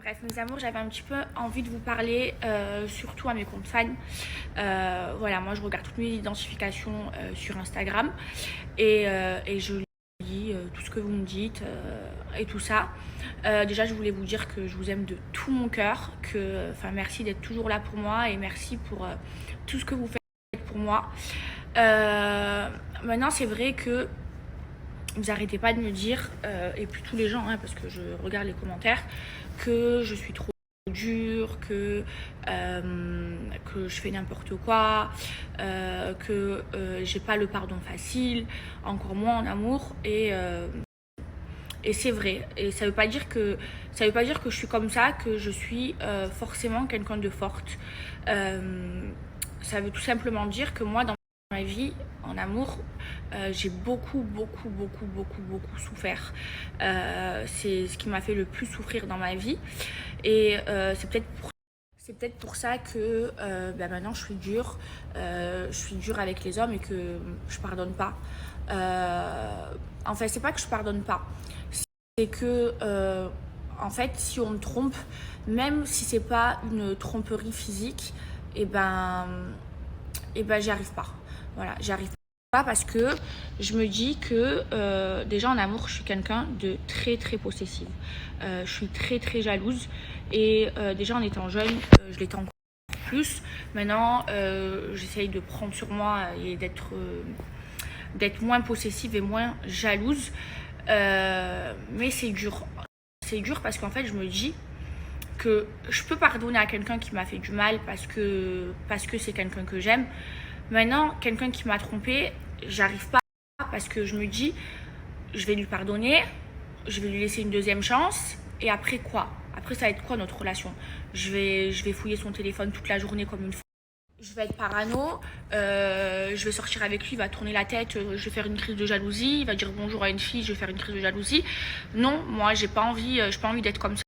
Bref, mes amours, j'avais un petit peu envie de vous parler, surtout à mes comptes fans. Voilà, moi je regarde toutes mes identifications sur Instagram et je lis tout ce que vous me dites et tout ça. Déjà, je voulais vous dire que je vous aime de tout mon cœur, merci d'être toujours là pour moi et merci pour tout ce que vous faites pour moi. Maintenant, c'est vrai que vous arrêtez pas de me dire, et puis tous les gens, hein, parce que je regarde les commentaires, que je suis trop dure, que je fais n'importe quoi, que j'ai pas le pardon facile, encore moins en amour. Et c'est vrai. Et ça veut pas dire que je suis comme ça, que je suis forcément quelqu'un de forte. Ça veut tout simplement dire que moi, dans ma vie, en amour, j'ai beaucoup souffert. C'est ce qui m'a fait le plus souffrir dans ma vie. Et c'est peut-être pour ça que maintenant je suis dure avec les hommes et que je pardonne pas. En fait, c'est pas que je pardonne pas, c'est que en fait, si on me trompe, même si c'est pas une tromperie physique, et j'y arrive pas. Voilà, j'y arrive pas parce que je me dis que déjà en amour, je suis quelqu'un de très possessive. Je suis très jalouse et déjà en étant jeune, je l'étais encore plus. Maintenant, j'essaye de prendre sur moi et d'être moins possessive et moins jalouse. Mais c'est dur. C'est dur parce qu'en fait, je me dis que je peux pardonner à quelqu'un qui m'a fait du mal parce que c'est quelqu'un que j'aime. Maintenant, quelqu'un qui m'a trompée, j'arrive pas parce que je me dis, je vais lui pardonner, je vais lui laisser une deuxième chance et après quoi? Après, ça va être quoi notre relation? Je vais fouiller son téléphone toute la journée comme une folle. Je vais être parano, je vais sortir avec lui, il va tourner la tête, je vais faire une crise de jalousie, il va dire bonjour à une fille, je vais faire une crise de jalousie. Non, moi j'ai pas envie d'être comme ça.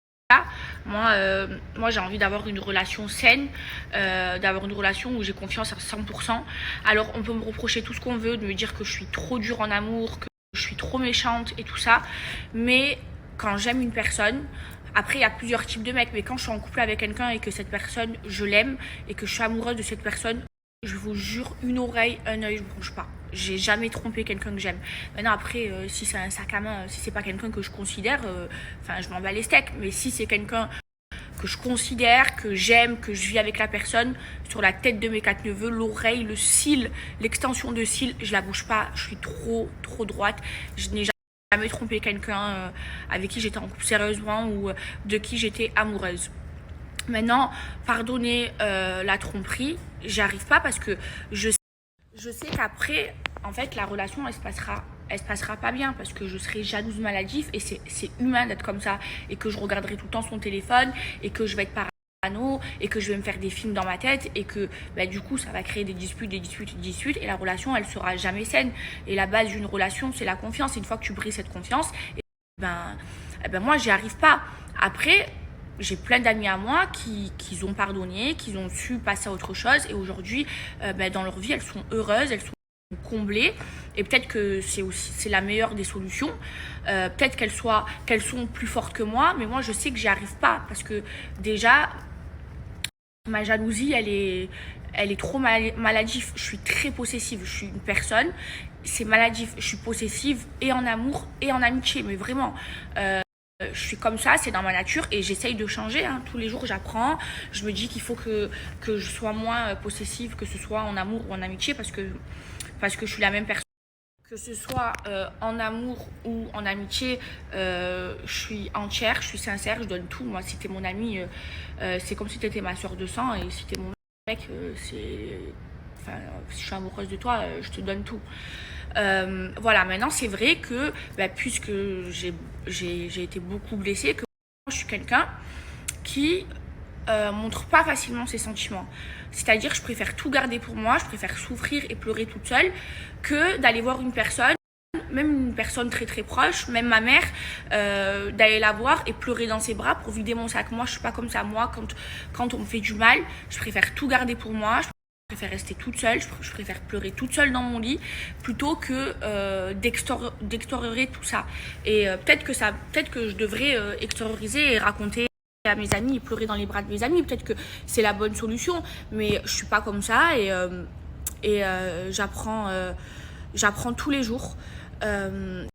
Moi j'ai envie d'avoir une relation saine, d'avoir une relation où j'ai confiance à 100%. Alors on peut me reprocher tout ce qu'on veut, de me dire que je suis trop dure en amour, que je suis trop méchante et tout ça, mais quand j'aime une personne, après il y a plusieurs types de mecs, mais quand je suis en couple avec quelqu'un et que cette personne, je l'aime et que je suis amoureuse de cette personne, je vous jure, une oreille, un œil, je bouge pas. J'ai jamais trompé quelqu'un que j'aime. Maintenant après, si c'est un sac à main, si c'est pas quelqu'un que je considère, je m'en bats les steaks. Mais si c'est quelqu'un que je considère, que j'aime, que je vis avec la personne, sur la tête de mes 4 neveux, l'oreille, le cil, l'extension de cil, je la bouge pas. Je suis trop droite. Je n'ai jamais trompé quelqu'un avec qui j'étais en couple sérieusement ou de qui j'étais amoureuse. Maintenant, pardonner la tromperie, j'y arrive pas parce que je sais qu'après, en fait, la relation, elle se passera pas bien parce que je serai jalouse maladif et c'est humain d'être comme ça et que je regarderai tout le temps son téléphone et que je vais être parano et que je vais me faire des films dans ma tête et que du coup, ça va créer des disputes et la relation, elle sera jamais saine. Et la base d'une relation, c'est la confiance. Et une fois que tu brises cette confiance, moi, j'y arrive pas. Après, j'ai plein d'amis à moi qui ont pardonné, qui ont su passer à autre chose et aujourd'hui, dans leur vie, elles sont heureuses, elles sont comblées et peut-être que c'est la meilleure des solutions. Peut-être qu'elles sont plus fortes que moi, mais moi je sais que j'y arrive pas parce que déjà ma jalousie elle est trop maladive. Je suis très possessive, je suis une personne, c'est maladif, je suis possessive et en amour et en amitié, mais vraiment. Je suis comme ça, c'est dans ma nature et j'essaye de changer. Tous les jours, j'apprends. Je me dis qu'il faut que je sois moins possessive, que ce soit en amour ou en amitié, parce que je suis la même personne. Que ce soit en amour ou en amitié, je suis entière, je suis sincère, je donne tout. Moi, si t'es mon ami, c'est comme si t'étais ma soeur de sang et si t'es mon mec, si je suis amoureuse de toi, je te donne tout. Voilà, maintenant c'est vrai que puisque j'ai été beaucoup blessée, que je suis quelqu'un qui montre pas facilement ses sentiments. C'est-à-dire, je préfère tout garder pour moi, je préfère souffrir et pleurer toute seule que d'aller voir une personne, même une personne très proche, même ma mère, d'aller la voir et pleurer dans ses bras pour vider mon sac. Moi, je suis pas comme ça. Moi, quand on me fait du mal, je préfère tout garder pour moi. Je préfère rester toute seule, je préfère pleurer toute seule dans mon lit plutôt que d'extérioriser tout ça. Et peut-être que je devrais extérioriser et raconter à mes amis et pleurer dans les bras de mes amis. Peut-être que c'est la bonne solution, mais je suis pas comme ça et j'apprends tous les jours. Moi,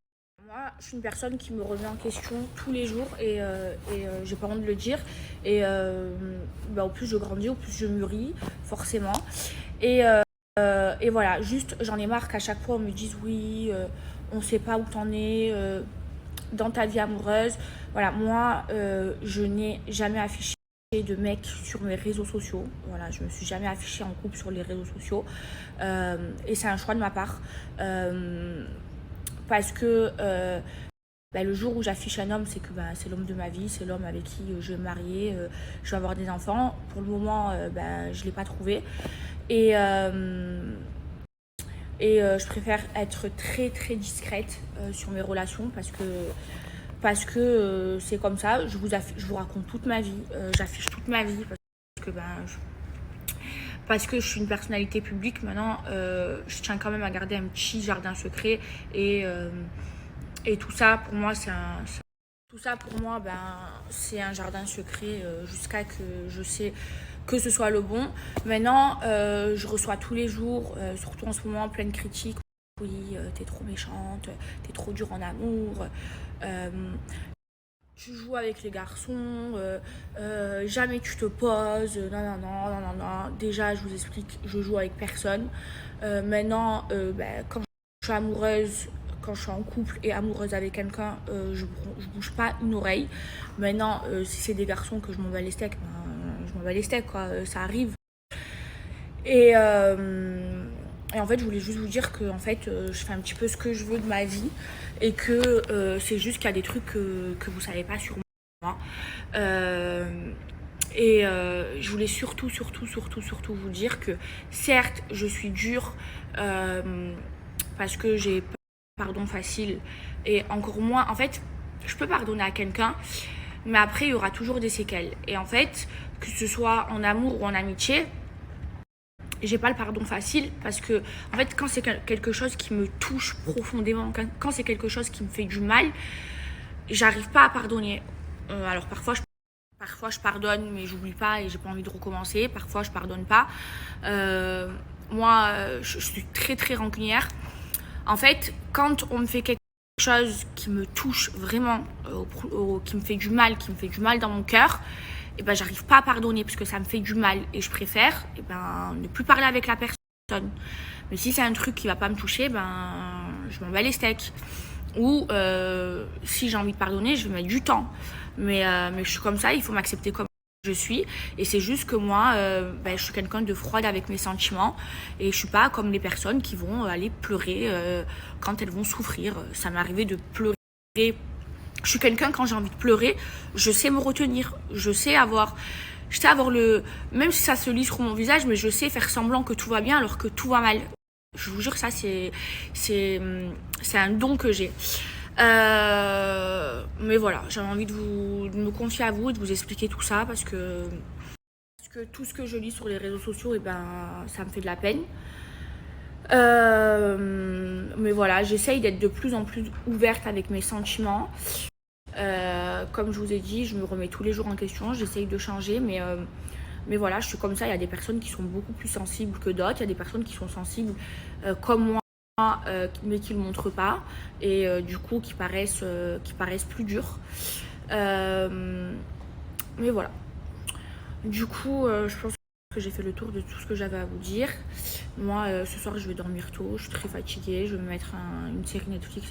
je suis une personne qui me remet en question tous les jours et j'ai pas honte de le dire. Et au plus je grandis, au plus je mûris, forcément. Et voilà, juste j'en ai marre qu'à chaque fois on me dise oui, on sait pas où t'en es dans ta vie amoureuse. Voilà, moi je n'ai jamais affiché de mec sur mes réseaux sociaux. Voilà, je me suis jamais affichée en couple sur les réseaux sociaux et c'est un choix de ma part parce que le jour où j'affiche un homme, c'est que c'est l'homme de ma vie, c'est l'homme avec qui je vais me marier, je vais avoir des enfants. Pour le moment, je l'ai pas trouvé et je préfère être très très discrète sur mes relations parce que c'est comme ça. Je vous raconte toute ma vie, j'affiche toute ma vie parce que je suis une personnalité publique. Maintenant, je tiens quand même à garder un petit jardin secret et tout ça pour moi c'est un jardin secret jusqu'à que je sais que ce soit le bon. Maintenant, je reçois tous les jours, surtout en ce moment, plein de critiques. Oui, t'es trop méchante, t'es trop dure en amour, tu joues avec les garçons, jamais tu te poses, non. Déjà, je vous explique, je joue avec personne. Maintenant, quand je suis amoureuse, quand je suis en couple et amoureuse avec quelqu'un, je bouge pas une oreille. Maintenant, si c'est des garçons que je m'en bats les steaks, je m'en bats les steaks, quoi, ça arrive. Et en fait, je voulais juste vous dire que en fait, je fais un petit peu ce que je veux de ma vie et que c'est juste qu'il y a des trucs que vous savez pas sur moi. Je voulais surtout vous dire que certes, je suis dure parce que j'ai pardon facile et encore moins. En fait, je peux pardonner à quelqu'un, mais après, il y aura toujours des séquelles. Et en fait, que ce soit en amour ou en amitié, j'ai pas le pardon facile parce que en fait quand c'est quelque chose qui me touche profondément, quand c'est quelque chose qui me fait du mal, j'arrive pas à pardonner. Alors parfois je pardonne mais j'oublie pas et j'ai pas envie de recommencer. Parfois je pardonne pas. Moi je suis très très rancunière. En fait quand on me fait quelque chose qui me touche vraiment, qui me fait du mal dans mon cœur, et j'arrive pas à pardonner parce que ça me fait du mal et je préfère ne plus parler avec la personne. Mais si c'est un truc qui va pas me toucher, je m'en bats les steaks. Ou si j'ai envie de pardonner, je vais mettre du temps. Mais je suis comme ça, il faut m'accepter comme je suis. Et c'est juste que moi, je suis quelqu'un de froide avec mes sentiments et je suis pas comme les personnes qui vont aller pleurer quand elles vont souffrir. Ça m'est arrivé de pleurer. Je suis quelqu'un, quand j'ai envie de pleurer, je sais me retenir, je sais avoir le, même si ça se lit sur mon visage, mais je sais faire semblant que tout va bien alors que tout va mal. Je vous jure, ça c'est un don que j'ai. Mais voilà, j'avais envie de me confier à vous et de vous expliquer tout ça parce que tout ce que je lis sur les réseaux sociaux, ça me fait de la peine. Mais voilà, j'essaye d'être de plus en plus ouverte avec mes sentiments. Comme je vous ai dit, je me remets tous les jours en question, j'essaye de changer, mais voilà, je suis comme ça. Il y a des personnes qui sont beaucoup plus sensibles que d'autres, il y a des personnes qui sont sensibles comme moi, mais qui ne le montrent pas, et du coup qui paraissent plus dures. Mais voilà. Du coup, je pense que j'ai fait le tour de tout ce que j'avais à vous dire. Moi, ce soir, je vais dormir tôt, je suis très fatiguée, je vais me mettre une série Netflix